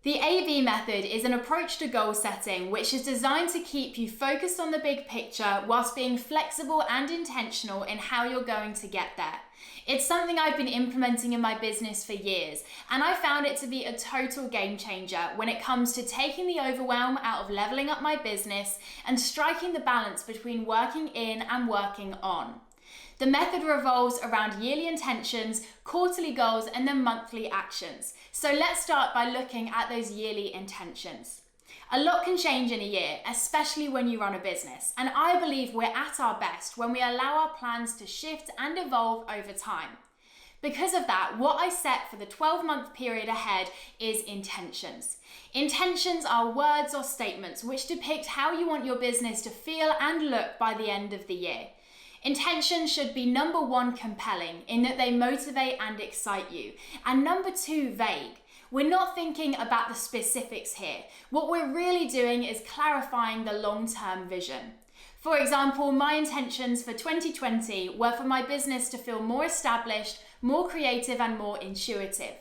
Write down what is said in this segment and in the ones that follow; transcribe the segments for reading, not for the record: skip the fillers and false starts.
The A/B method is an approach to goal setting which is designed to keep you focused on the big picture whilst being flexible and intentional in how you're going to get there. It's something I've been implementing in my business for years, and I found it to be a total game changer when it comes to taking the overwhelm out of leveling up my business and striking the balance between working in and working on. The method revolves around yearly intentions, quarterly goals, and then monthly actions. So let's start by looking at those yearly intentions. A lot can change in a year, especially when you run a business, and I believe we're at our best when we allow our plans to shift and evolve over time. Because of that, what I set for the 12-month period ahead is intentions. Intentions are words or statements which depict how you want your business to feel and look by the end of the year. Intentions should be number one, compelling, in that they motivate and excite you, and number two, vague. We're not thinking about the specifics here. What we're really doing is clarifying the long-term vision. For example, my intentions for 2020 were for my business to feel more established, more creative, and more intuitive.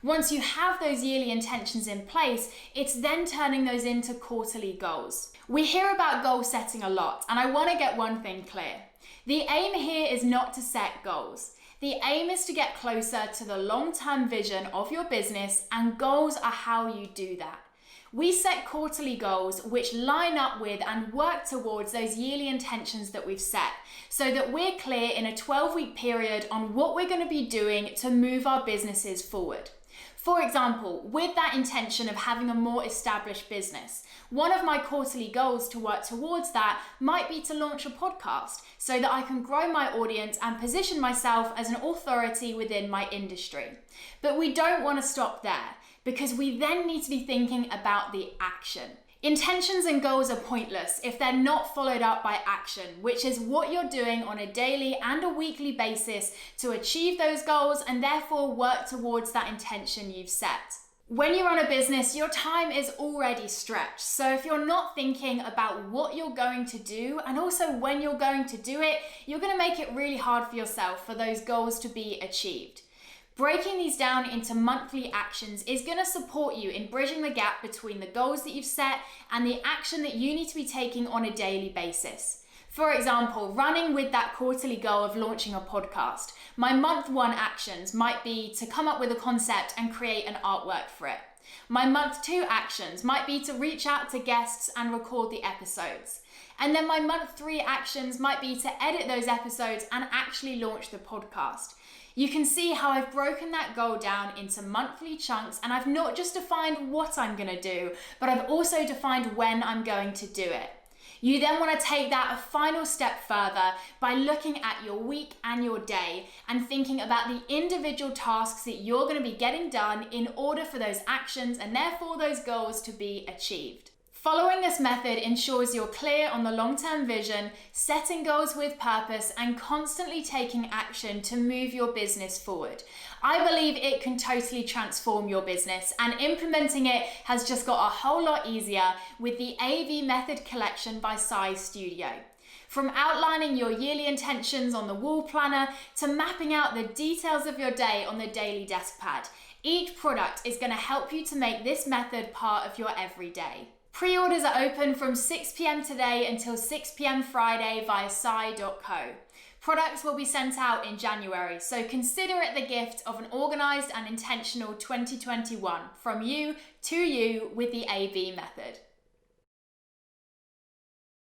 Once you have those yearly intentions in place, it's then turning those into quarterly goals. We hear about goal setting a lot, and I want to get one thing clear. The aim here is not to set goals. The aim is to get closer to the long-term vision of your business, and goals are how you do that. We set quarterly goals which line up with and work towards those yearly intentions that we've set, so that we're clear in a 12-week period on what we're going to be doing to move our businesses forward. For example, with that intention of having a more established business, one of my quarterly goals to work towards that might be to launch a podcast so that I can grow my audience and position myself as an authority within my industry. But we don't want to stop there, because we then need to be thinking about the action. Intentions and goals are pointless if they're not followed up by action, which is what you're doing on a daily and a weekly basis to achieve those goals and therefore work towards that intention you've set. When you run a business, your time is already stretched. So if you're not thinking about what you're going to do and also when you're going to do it, you're going to make it really hard for yourself for those goals to be achieved. Breaking these down into monthly actions is going to support you in bridging the gap between the goals that you've set and the action that you need to be taking on a daily basis. For example, running with that quarterly goal of launching a podcast, my month one actions might be to come up with a concept and create an artwork for it. My month two actions might be to reach out to guests and record the episodes. And then my month three actions might be to edit those episodes and actually launch the podcast. You can see how I've broken that goal down into monthly chunks, and I've not just defined what I'm going to do, but I've also defined when I'm going to do it. You then want to take that a final step further by looking at your week and your day and thinking about the individual tasks that you're going to be getting done in order for those actions and therefore those goals to be achieved. Following this method ensures you're clear on the long-term vision, setting goals with purpose, and constantly taking action to move your business forward. I believe it can totally transform your business, and implementing it has just got a whole lot easier with the A/B Method Collection by Size Studio. From outlining your yearly intentions on the wall planner to mapping out the details of your day on the daily desk pad, each product is going to help you to make this method part of your everyday. Pre-orders are open from 6 p.m. today until 6 p.m. Friday via sai.co. Products will be sent out in January, so consider it the gift of an organised and intentional 2021 from you to you with the A/B method.